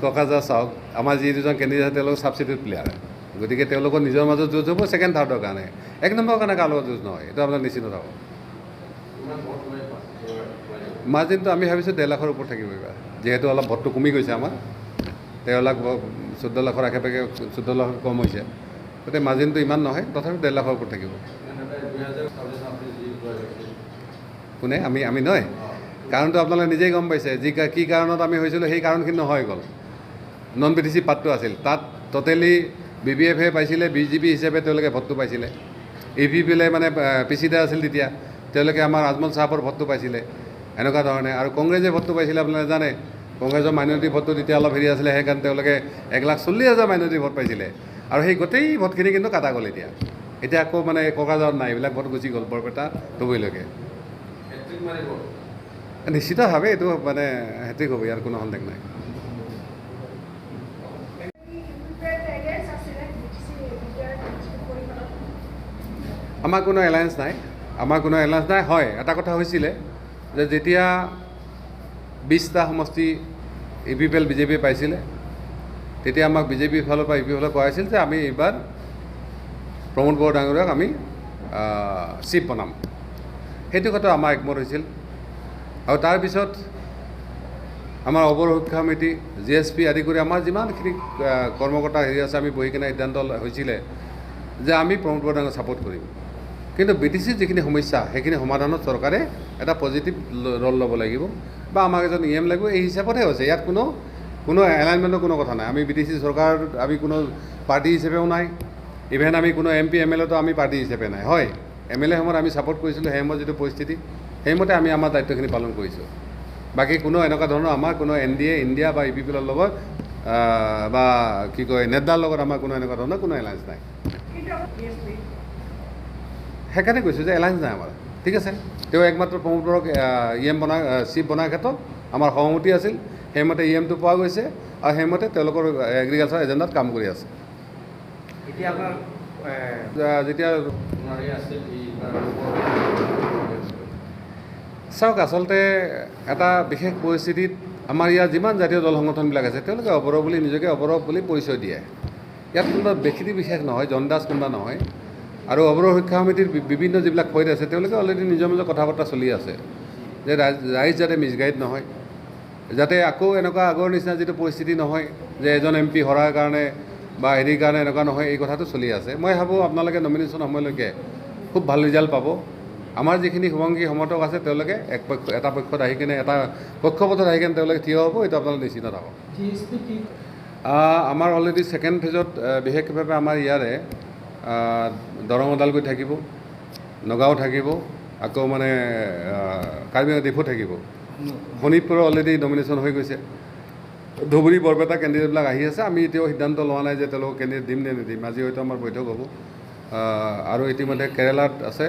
কোকৰাঝাৰ চাওক আমাৰ যি দুজন কেণ্ডিডেট তেওঁলোক ছাবষ্টিটিউট প্লেয়াৰ গতিকে তেওঁলোকৰ নিজৰ মাজত যুঁজ হ'ব ছেকেণ্ড থাৰ্ডৰ কাৰণে এক নম্বৰৰ কাৰণে কাৰ লগত যুঁজ নহয় এইটো আপোনাৰ নিশ্চিত থাকক মাৰ্জিনটো আমি ভাবিছোঁ 1.5 লাখৰ ওপৰত থাকিব এইবাৰ যিহেতু অলপ ভোটটো কমি গৈছে আমাৰ 13 লাখ 14 লাখৰ আশে পাশে 14 লাখ কম হৈছে গতিকে মাৰ্জিনটো ইমান নহয় তথাপি 1.5 লাখৰ ওপৰত থাকিব কোনে আমি নহয় কাৰণটো আপোনালোকে নিজেই গম পাইছে যি কি কাৰণত আমি হৈছিলোঁ সেই কাৰণখিনি নহয় গ'ল নন BTC পাৰ্টটো আছিল তাত টোটেলি BBF পাইছিলে BJP হিচাপে তেওঁলোকে ভোটটো পাইছিলে APPলে মানে পিছিদাৰ আছিল তেতিয়া তেওঁলোকে আমাৰ আজমল চাহাবৰ ভোটটো পাইছিলে এনেকুৱা ধৰণে আৰু কংগ্ৰেছে ভোটটো পাইছিলে আপোনালোকে জানে কংগ্ৰেছৰ মাইনৰিটি ভোটটো তেতিয়া অলপ হেৰি আছিলে সেইকাৰণে তেওঁলোকে 1,40,000 মাইনৰিটি ভোট পাইছিলে আৰু সেই গোটেই ভোটখিনি কিন্তু কাটা গ'ল এতিয়া আকৌ মানে কোকৰাঝাৰত নাই এইবিলাক ভোট গুচি গ'ল বৰপেটা ধুবুৰীলৈকে নিশ্চিতভাৱে এইটো মানে হেট্ৰিক হ'ব ইয়াৰ কোনো সন্দেহ নাই আমাৰ কোনো এলায়েন্স নাই হয় এটা কথা হৈছিলে যে যেতিয়া 20টা সমষ্টি APPL BJP পাইছিলে তেতিয়া আমাক BJPৰ ফালৰ পৰা APPৰ কোৱা হৈছিল যে আমি এইবাৰ প্ৰমোদ বড়ো ডাঙৰীয়াক আমি চিফ বনাম সেইটো কথা আমাৰ একমত হৈছিল আৰু তাৰপিছত আমাৰ অবৰ শিক্ষা সমিতি GSP আদি কৰি আমাৰ যিমানখিনি কৰ্মকৰ্তা হেৰি আছে আমি বহি কিনে সিদ্ধান্ত হৈছিলে যে আমি প্ৰমোদ বড়ো ডাঙৰীয়াক ছাপোৰ্ট কৰিম কিন্তু BTCৰ যিখিনি সমস্যা সেইখিনি সমাধানত চৰকাৰে এটা পজিটিভ ৰল ল'ব লাগিব বা আমাক এজন EM লাগিব এই হিচাপতহে হৈছে ইয়াত কোনো এলাইনমেণ্টৰ কোনো কথা নাই আমি BTC চৰকাৰ আমি কোনো পাৰ্টি হিচাপেও নাই ইভেন আমি কোনো MP MLAতো আমি পাৰ্টি হিচাপে নাই হয় MLA সময়ত আমি ছাপোৰ্ট কৰিছিলোঁ সেই সময়ত যিটো পৰিস্থিতি সেইমতে আমি আমাৰ দায়িত্বখিনি পালন কৰিছোঁ বাকী কোনো এনেকুৱা ধৰণৰ আমাৰ কোনো NDA ইণ্ডিয়া বা APPলৰ লগত বা কি কয় নেডাৰ লগত আমাৰ কোনো এনেকুৱা ধৰণৰ কোনো এলায়েন্স নাই সেইকাৰণে কৈছোঁ যে এলায়েন্স নাই আমাৰ ঠিক আছে তেওঁ একমাত্ৰ প্ৰমোদ বড়োক EM চিফ বনাৰ ক্ষেত্ৰত আমাৰ সহমতি আছিল সেইমতে EMটো পোৱা গৈছে আৰু সেইমতে তেওঁলোকৰ এগ্ৰিকালচাৰ এজেণ্ডাত কাম কৰি আছে যেতিয়া চাওক আচলতে এটা বিশেষ পৰিস্থিতিত আমাৰ ইয়াৰ যিমান জাতীয় দল সংগঠনবিলাক আছে তেওঁলোকে অপৰাধ বুলি নিজকে অপৰাধ বুলি পৰিচয় দিয়ে ইয়াত কোনোবা ব্যক্তি বিশেষ নহয় জনদাস কোনোবা নহয় আৰু অৱৰোহ শিক্ষা সমিতিৰ বিভিন্ন যিবিলাক পইণ্ট আছে তেওঁলোকে অলৰেডি নিজৰ মাজত কথা বতৰা চলি আছে যে ৰাইজ যাতে মিছগাইড নহয় যাতে আকৌ এনেকুৱা আগৰ নিচিনা যিটো পৰিস্থিতি নহয় যে এজন MP হৰাৰ কাৰণে বা হেৰিৰ কাৰণে এনেকুৱা নহয় এই কথাটো চলি আছে মই ভাবোঁ আপোনালোকে নমিনেশ্যন সময়লৈকে খুব ভাল ৰিজাল্ট পাব আমাৰ যিখিনি শুভাংশী সমৰ্থক আছে তেওঁলোকে এটা পক্ষত আহি কিনে এটা পক্ষপথত আহি কিনে তেওঁলোকে থিয় হ'ব এইটো আপোনালোকে নিশ্চিত থাকক আমাৰ অলৰেডি ছেকেণ্ড ফেজত বিশেষভাৱে আমাৰ ইয়াৰে দৰং ওদালগুৰি থাকিব নগাঁও থাকিব আকৌ মানে কাৰ্বি ডিফু থাকিব শোণিতপুৰৰ অলৰেডি নমিনেশ্যন হৈ গৈছে ধুবুৰী বৰপেটা কেণ্ডিডেটবিলাক আহি আছে আমি এতিয়াও সিদ্ধান্ত লোৱা নাই যে তেওঁলোকক কেণ্ডিডেট দিম নে নিদিম আজি হয়তো আমাৰ বৈঠক হ'ব আৰু ইতিমধ্যে কেৰেলাত আছে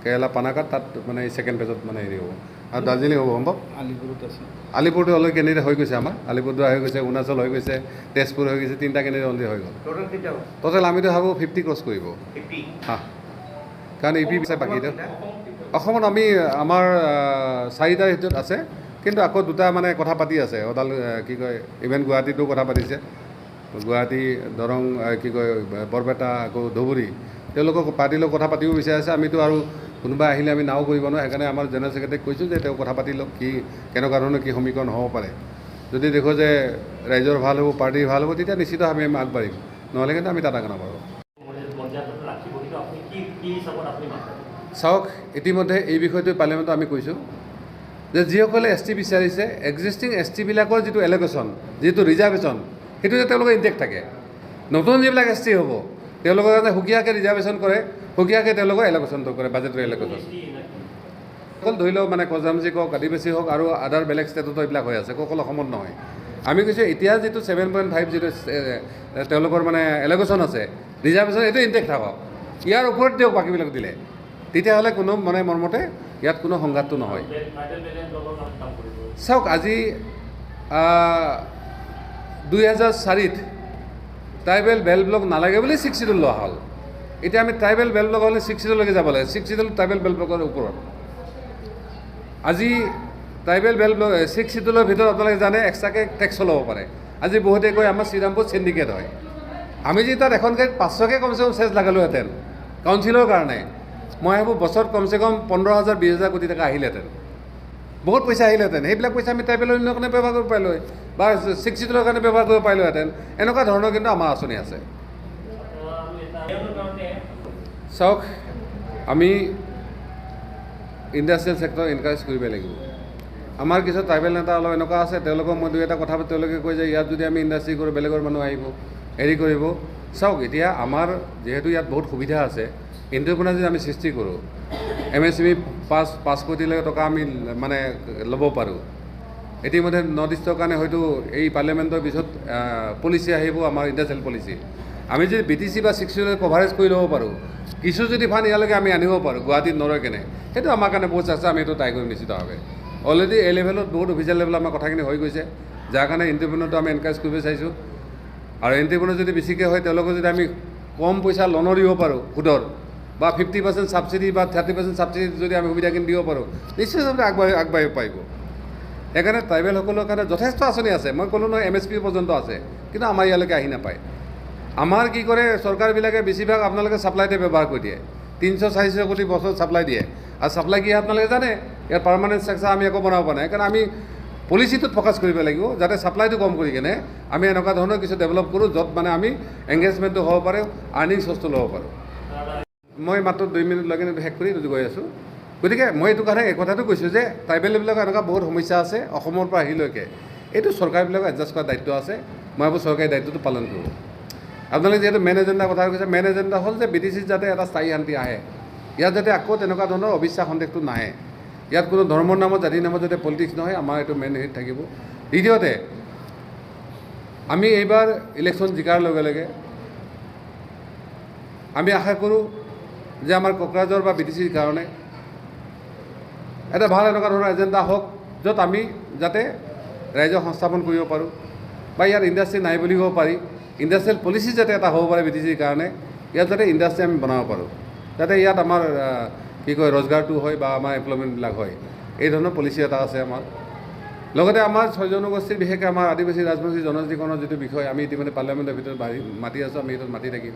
কেৰেলা পানাকাত তাত মানে এই ছেকেণ্ড ফেজত মানে হেৰি হ'ব আৰু দাৰ্জিলিং হ'ব সম্ভৱ আলিপুৰত আছে আলিপুৰটো অলৰেডি কেণ্ডিডেট হৈ গৈছে আমাৰ আলিপুৰদুৱাৰ হৈ গৈছে অৰুণাচল হৈ গৈছে তেজপুৰ হৈ গৈছে 3টা কেণ্ডিডেট অলৰেডি হৈ গ'ল টোটেল আমিতো ভাবোঁ 50 ক্ৰছ কৰিব কাৰণ EP আছে বাকী অসমত আমি আমাৰ 4টাৰ ভিতৰত আছে কিন্তু আকৌ 2টা মানে কথা পাতি আছে কি কয় ইভেন গুৱাহাটীতো কথা পাতিছে গুৱাহাটী দৰং কি কয় বৰপেটা আকৌ ধুবুৰী তেওঁলোকক পাৰ্টিৰ লগত কথা পাতিব বিচাৰিছে আমিতো আৰু কোনোবা আহিলে আমি নাও কৰিব নোৱাৰোঁ সেইকাৰণে আমাৰ জেনেৰেল ছেক্ৰেটাৰীক কৈছোঁ যে তেওঁ কথা পাতি লওক কি কেনেকুৱা ধৰণৰ কি সমীকৰণ হ'ব পাৰে যদি দেখোঁ যে ৰাইজৰ ভাল হ'ব পাৰ্টিৰ ভাল হ'ব তেতিয়া নিশ্চিতভাৱে আমি আগবাঢ়িম নহ'লে কিন্তু আমি তাত আগনা পাৰোঁ চাওক ইতিমধ্যে এই বিষয়টো পাৰ্লিয়ামেণ্টত আমি কৈছোঁ যে যিসকলে ST বিচাৰিছে এক্সিষ্টিং STবিলাকৰ যিটো এল'কেশ্যন যিটো ৰিজাৰ্ভেশ্যন সেইটো যে তেওঁলোকৰ ইনটেক্ট থাকে নতুন যিবিলাক ST হ'ব তেওঁলোকৰ যাতে সুকীয়াকৈ ৰিজাৰ্ভেশ্যন কৰে সুকীয়াকৈ তেওঁলোকৰ এল'কেশ্যনটো কৰে বাজেটৰ এল'কেশ্যন অকল ধৰি লওক মানে কজামচি হওক আদিবাসী হওক আৰু আদাৰ বেলেগ ষ্টেটতো এইবিলাক হৈ আছে অকল অসমত নহয় আমি কৈছোঁ এতিয়া যিটো 7.5 যিটো তেওঁলোকৰ মানে এল'কেশ্যন আছে ৰিজাৰ্ভেশ্যন এইটো ইনটেক্ট থাকক ইয়াৰ ওপৰত দিয়ক বাকীবিলাক দিলে তেতিয়াহ'লে কোনো মানে মৰ্মতে ইয়াত কোনো সংঘাতটো নহয় চাওক আজি 2004ত ট্ৰাইবেল বেল ব্লক নালাগে বুলি 6 শিডিউল লোৱা হ'ল এতিয়া আমি ট্ৰাইবেল বেল ব্লক হ'লে 6 শিডিউললৈকে যাব লাগে 6 শিডিউল ট্ৰাইবেল বেল ব্লকৰ ওপৰত আজি ট্ৰাইবেল বেল ব্লক 6 চিডুলৰ ভিতৰত আপোনালোকে জানে এক্সট্ৰাকৈ টেক্সো ল'ব পাৰে। আজি বহুতে কয় আমাৰ শ্ৰীৰামপুৰ চিণ্ডিকেট হয়। আমি যদি তাত এখন গাড়ীত 500কৈ কমচে কম চেছ লগালোহেঁতেন কাউন্সিলৰ কাৰণে, মই ভাবোঁ বছৰত কমচে কম 15,000 20,000 কোটি টকা আহিলেহেঁতেন, বহুত পইচা আহিলেহেঁতেন। সেইবিলাক পইচা আমি ট্ৰাইবেল ইউনিয়নৰ কাৰণে ব্যৱহাৰ কৰিব পাৰিলোঁ হয় বা 6 চিডুলৰ কাৰণে ব্যৱহাৰ কৰিব পাৰিলোহেঁতেন। এনেকুৱা ধৰণৰ কিন্তু আমাৰ আঁচনি আছে। চাওক, আমি ইণ্ডাষ্ট্ৰিয়েল ছেক্টৰ এনকাৰেজ কৰিব লাগিব। আমাৰ কিছু ট্ৰাইবেল নেতা অলপ এনেকুৱা আছে, তেওঁলোকক মই দুই এটা কথা পাতি তেওঁলোকে কয় যে ইয়াত যদি আমি ইণ্ডাষ্ট্ৰি কৰোঁ বেলেগৰ মানুহ আহিব, হেৰি কৰিব। চাওক, এতিয়া আমাৰ যিহেতু ইয়াত বহুত সুবিধা আছে, এণ্টাৰপ্ৰেনাৰ যদি আমি সৃষ্টি কৰোঁ, MSME 5 কোটি টকা আমি মানে ল'ব পাৰোঁ। ইতিমধ্যে নৰ্থ ইষ্টৰ কাৰণে হয়তো এই পাৰ্লিয়ামেণ্টৰ পিছত পলিচি আহিব, আমাৰ ইণ্ডাষ্ট্ৰিয়েল পলিচি। আমি যদি BTC বা 6 চিডুলৰ কভাৰেজ কৰি ল'ব পাৰোঁ, কিছু যদি ফাণ্ড ইয়ালৈকে আমি আনিব পাৰোঁ গুৱাহাটীত নৰয় কেনে, সেইটো আমাৰ কাৰণে বহুত আছে। আমি এইটো ট্ৰাই কৰিম নিশ্চিতভাৱে। অলৰেডি এই লেভেলত বহুত অফিচিয়েল লেভেলত আমাৰ কথাখিনি হৈ গৈছে, যাৰ কাৰণে এণ্টাৰপ্ৰেনাৰটো আমি এনকাৰেজ কৰিব চাইছোঁ। আৰু এণ্টাৰপ্ৰেনাৰ যদি বেছিকৈ হয়, তেওঁলোকক যদি আমি কম পইচা লোনো দিব পাৰোঁ সুদৰ, বা 50% ছাবচিডি বা 30% ছাবচিডি যদি আমি সুবিধাখিনি দিব পাৰোঁ, নিশ্চিতভাৱে আগবাঢ়িব পাৰিব। সেইকাৰণে ট্ৰাইবেলসকলৰ কাৰণে যথেষ্ট আঁচনি আছে। মই ক'লোঁ নহয় MSP পৰ্যন্ত আছে, কিন্তু আমাৰ ইয়ালৈকে আহি নাপায়। আমাৰ কি কৰে, চৰকাৰবিলাকে বেছিভাগ আপোনালোকে ছাপ্লাইতে ব্যৱহাৰ কৰি দিয়ে। 300-400 কোটি বছৰত ছাপ্লাই দিয়ে। আৰু ছাপ্লাই কি আপোনালোকে জানে, ইয়াত পাৰ্মানেণ্ট ষ্ট্ৰাকচাৰ আমি একো বনাব পৰা নাই। সেইকাৰণে আমি পলিচিটোত ফ'কাছ কৰিব লাগিব, যাতে ছাপ্লাইটো কম কৰি কেনে আমি এনেকুৱা ধৰণৰ কিছু ডেভেলপ কৰোঁ, য'ত মানে আমি এংগেজমেণ্টটো হ'ব পাৰে, আৰ্নিং চ'ৰ্চটো ল'ব পাৰোঁ। মই মাত্ৰ 2 মিনিট লাগে শেষ কৰি গৈ আছোঁ। গতিকে মই এইটো কাৰণে এই কথাটো কৈছোঁ যে ট্ৰাইবেলবিলাকৰ এনেকুৱা বহুত সমস্যা আছে অসমৰ পৰা আহিলৈকে। এইটো চৰকাৰবিলাকৰ এডজাষ্ট কৰাৰ দায়িত্ব আছে। মই ভাবোঁ চৰকাৰী দায়িত্বটো পালন কৰোঁ। আপোনালোকে যিহেতু মেইন এজেণ্ডাৰ কথা কৈছে, মেইন এজেণ্ডা হ'ল যে BTCত যাতে এটা স্থায়ী শান্তি আহে, ইয়াত যাতে আকৌ তেনেকুৱা ধৰণৰ অবিশ্বাস সন্দেহটো নাহে, ইয়াত কোনো ধৰ্মৰ নামত জাতিৰ নামত যাতে পলিটিক্স নহয়, আমাৰ এইটো মেইন হেৰিত থাকিব। দ্বিতীয়তে, আমি এইবাৰ ইলেকশ্যন জিকাৰ লগে লগে আমি আশা কৰোঁ যে আমাৰ কোকৰাঝাৰ বা BTCৰ কাৰণে এটা ভাল এনেকুৱা ধৰণৰ এজেণ্ডা হওক, য'ত আমি যাতে ৰাইজক সংস্থাপন কৰিব পাৰোঁ, বা ইয়াত ইণ্ডাষ্ট্ৰি নাই বুলিব পাৰি, ইণ্ডাষ্ট্ৰিয়েল পলিচি যাতে এটা হ'ব পাৰে BTCৰ কাৰণে, ইয়াত যাতে ইণ্ডাষ্ট্ৰি আমি বনাব পাৰোঁ, যাতে ইয়াত আমাৰ কি কয় ৰজগাৰটো হয় বা আমাৰ এমপ্লয়মেণ্টবিলাক হয়। এই ধৰণৰ পলিচি এটা আছে আমাৰ। লগতে আমাৰ 6 জনগোষ্ঠীৰ, বিশেষকৈ আমাৰ আদিবাসী ৰাজবংশী জনজাতিকৰণৰ যিটো বিষয়, আমি ইতিমধ্যে পাৰ্লিয়ামেণ্টৰ ভিতৰত মাতি আছোঁ, আমি এইটোত মাতি থাকিম।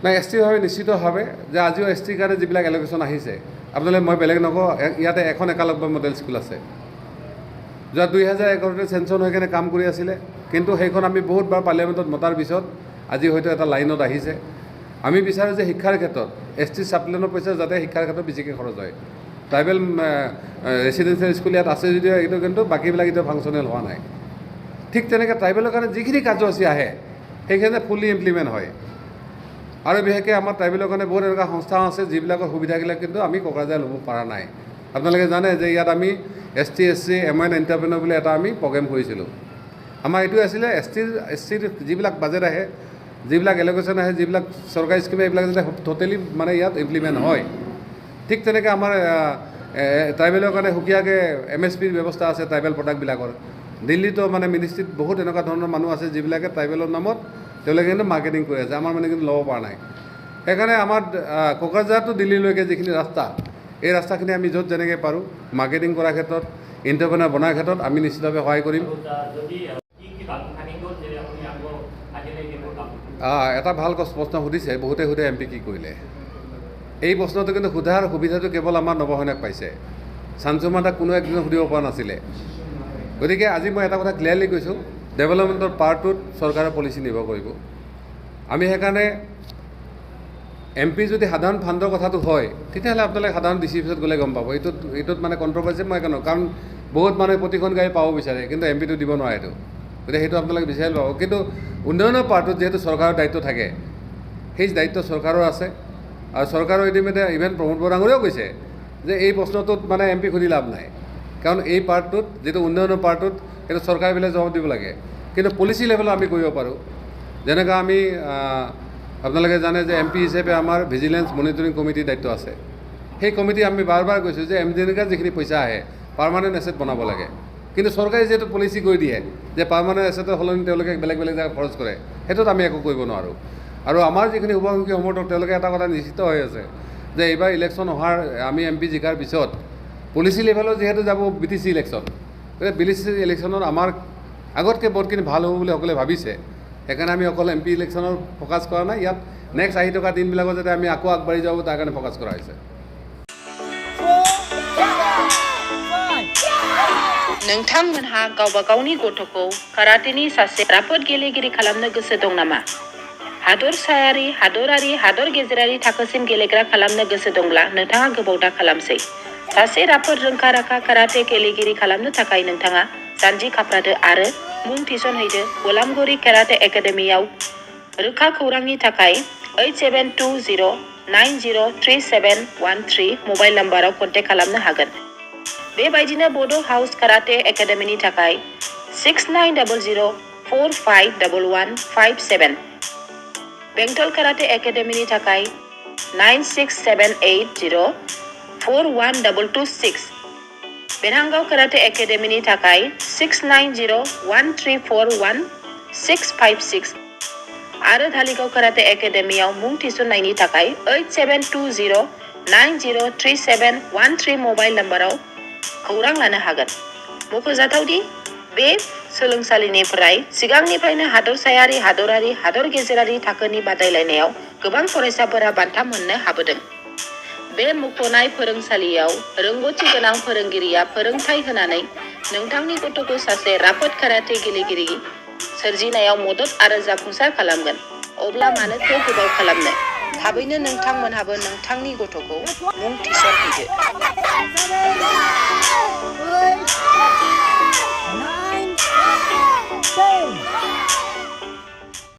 নাই, STৰ ভাৱে নিশ্চিতভাৱে যে আজিও STৰ কাৰণে যিবিলাক এল'কেশ্যন আহিছে, আপোনালোকে মই বেলেগ নকওঁ, ইয়াতে এখন একালব্য মডেল স্কুল আছে, যোৱা 2011তে চেঞ্চন হৈ কেনে কাম কৰি আছিলে, কিন্তু সেইখন আমি বহুতবাৰ পাৰ্লিয়ামেণ্টত মতাৰ পিছত আজি হয়তো এটা লাইনত আহিছে। আমি বিচাৰোঁ যে শিক্ষাৰ ক্ষেত্ৰত ST ছাপ্লিমেণ্টৰ পইচা যাতে শিক্ষাৰ ক্ষেত্ৰত বেছিকৈ খৰচ হয়। ট্ৰাইবেল ৰেচিডেঞ্চিয়েল স্কুল ইয়াত আছে যদিও এইটো কিন্তু বাকীবিলাক এতিয়া ফাংচনেল হোৱা নাই। ঠিক তেনেকৈ ট্ৰাইবেলৰ কাৰণে যিখিনি কাৰ্যসূচী আহে সেইখিনি ফুলি ইমপ্লিমেণ্ট হয়। আৰু বিশেষকৈ আমাৰ ট্ৰাইবেলৰ কাৰণে বহুত এনেকুৱা সংস্থা আছে যিবিলাকৰ সুবিধাবিলাক কিন্তু আমি কোকৰাঝাৰ ল'ব পৰা নাই। আপোনালোকে জানে যে ইয়াত আমি ST SC MN এণ্টাৰপ্ৰেনাৰ বুলি এটা আমি প্ৰগ্ৰেম কৰিছিলোঁ। আমাৰ এইটো আছিলে STৰ যিবিলাক বাজেট আহে, যিবিলাক এল'কেশ্যন আহে, যিবিলাক চৰকাৰী স্কিম, এইবিলাক যাতে টোটেলি মানে ইয়াত ইমপ্লিমেণ্ট হয়। ঠিক তেনেকৈ আমাৰ ট্ৰাইবেলৰ কাৰণে সুকীয়াকৈ MSPৰ ব্যৱস্থা আছে ট্ৰাইবেল প্ৰডাক্টবিলাকৰ। দিল্লীতো মানে মিনিষ্ট্ৰীত বহুত এনেকুৱা ধৰণৰ মানুহ আছে যিবিলাকে ট্ৰাইবেলৰ নামত তেওঁলোকে কিন্তু মাৰ্কেটিং কৰি আছে, আমাৰ মানে কিন্তু ল'ব পৰা নাই। সেইকাৰণে আমাৰ কোকৰাঝাৰটো দিল্লীলৈকে যিখিনি ৰাস্তা, এই ৰাস্তাখিনি আমি য'ত যেনেকৈ পাৰোঁ মাৰ্কেটিং কৰাৰ ক্ষেত্ৰত, এণ্টাৰপ্ৰেনাৰ বনাৰ ক্ষেত্ৰত আমি নিশ্চিতভাৱে সহায় কৰিম। এটা ভাল প্ৰশ্ন সুধিছে, বহুতে সোধে MP কি কৰিলে। এই প্ৰশ্নটো কিন্তু সোধাৰ সুবিধাটো কেৱল আমাৰ নৱসেনাক পাইছে, চাঞ্চুমাতাক কোনো একজনে সুধিব পৰা নাছিলে। গতিকে আজি মই এটা কথা ক্লিয়াৰলি কৈছোঁ, ডেভেলপমেণ্টৰ পাৰ্টটোত চৰকাৰৰ পলিচি নিৰ্ভৰ কৰিব। আমি সেইকাৰণে MP যদি সাধাৰণ ফাণ্ডৰ কথাটো হয়, তেতিয়াহ'লে আপোনালোকে সাধাৰণ DC অফিচত গ'লে গম পাব। এইটোত মানে কণ্ট্ৰভাৰ্চি মই একো নকওঁ, কাৰণ বহুত মানুহে প্ৰতিখন গাড়ী পাব বিচাৰে, কিন্তু MPটো দিব নোৱাৰে এইটো। গতিকে সেইটো আপোনালোকে বিচাৰি পাব। কিন্তু উন্নয়নৰ পাৰ্টটোত যিহেতু চৰকাৰৰ দায়িত্ব থাকে, সেই দায়িত্ব চৰকাৰৰ আছে। আৰু চৰকাৰৰ ইতিমধ্যে ইভেন প্ৰমোদ বৰাঙৰেও কৈছে যে এই প্ৰশ্নটোত মানে MP সুধি লাভ নাই, কাৰণ এই পাৰ্টটোত যিটো উন্নয়নৰ পাৰ্টটোত সেইটো চৰকাৰবিলাক জবাব দিব লাগে। কিন্তু পলিচি লেভেলত আমি কৰিব পাৰোঁ। যেনেকৈ আমি আপোনালোকে জানে যে MP হিচাপে আমাৰ ভিজিলেন্স মনিটৰিং কমিটিৰ দায়িত্ব আছে। সেই কমিটি আমি বাৰ বাৰ কৈছোঁ যে MDNৰ যিখিনি পইচা আহে পাৰ্মানেণ্ট এছেট বনাব লাগে। কিন্তু চৰকাৰে যিহেতু পলিচি কৰি দিয়ে যে পাৰ্মানেণ্ট এছেটৰ সলনি তেওঁলোকে বেলেগ বেলেগ জেগাত খৰচ কৰে, সেইটোত আমি একো কৰিব নোৱাৰোঁ। আৰু আমাৰ যিখিনি শুভাকাংক্ষী সমৰ্থক তেওঁলোকে এটা কথা নিশ্চিত হৈ আছে যে এইবাৰ ইলেকশ্যন অহাৰ আমি MP জিকাৰ পিছত পলিচি লেভেলত যিহেতু যাব BTC ইলেকশ্যন, গতিকে BTC ইলেকশ্যনত আমাৰ আগতকৈ বহুতখিনি ভাল হ'ব বুলি সকলোৱে ভাবিছে। সেইকাৰণে আমি অকল MP ইলেকশ্যনৰ ফ'কাছ কৰা নাই, ইয়াত নেক্সট আহি থকা দিনবিলাকত যাতে আমি আকৌ আগবাঢ়ি যাব তাৰ কাৰণে ফ'কাছ কৰা হৈছে। नोंथांमोनहा गावबा गावनि गथ'खौ काराटेनि सासे राफोद गेलेगिरि खालामनो गोसो दं नामा? हादरसायारि, हादरारि, हादर गेजेरारि थाखोसिम गेलेग्रा खालामनो गोसो दंब्ला नोंथाङा गोबाव दा खालामसै। सासे राफोद रोंखा-राखा काराटे गेलेगिरि खालामनो थाखाय नोंथाङा जानजि खाफ्रादो आरो मुं थिसनहैदो गलामगुरि काराटे एकाडेमियाव। रोखा खौरांनि थाखाय 8720903713 मबाइल नाम्बाराव कन्टेक्ट खालामनो हागोन। बेबायदिनो बड' हाउस काराटे एकाडेमिनि थाखाय 6900451157, बेंटल काराटे एकाडेमिनि थाखाय 9678041226, बेरहांगाव काराटे एकाडेमिनि थाखाय 6901341656 आरो धालिगाव काराटे एकाडेमियाव मुं थिसननायनि थाखाय 8720903713 मबाइल नाम्बाराव खौरां लानो हागोन। मख'जाथावदि बे सोलोंसालिनिफ्राय सिगांनिफ्रायनो हादरसायारि, हादरारि, हादर गेजेरारि थाखोनि बादायलायनायाव गोबां फरायसाफोरा बान्था मोननो हाबोदों। बे मुंख'नाय फोरोंसालियाव रोंग'थि गोनां फोरोंगिरिया फोरोंथाय होनानै नोंथांनि गथ'खौ सासे राफोद काराटे गेलेगिरि सोरजिनायाव मदद आरो जाफुंसार खालामगोन। अब्ला मानोथो गोबाव खालामनो? थाबैनो नोंथांमोनहाबो नोंथांनि गथ'खौ मुं थिसनहैदो।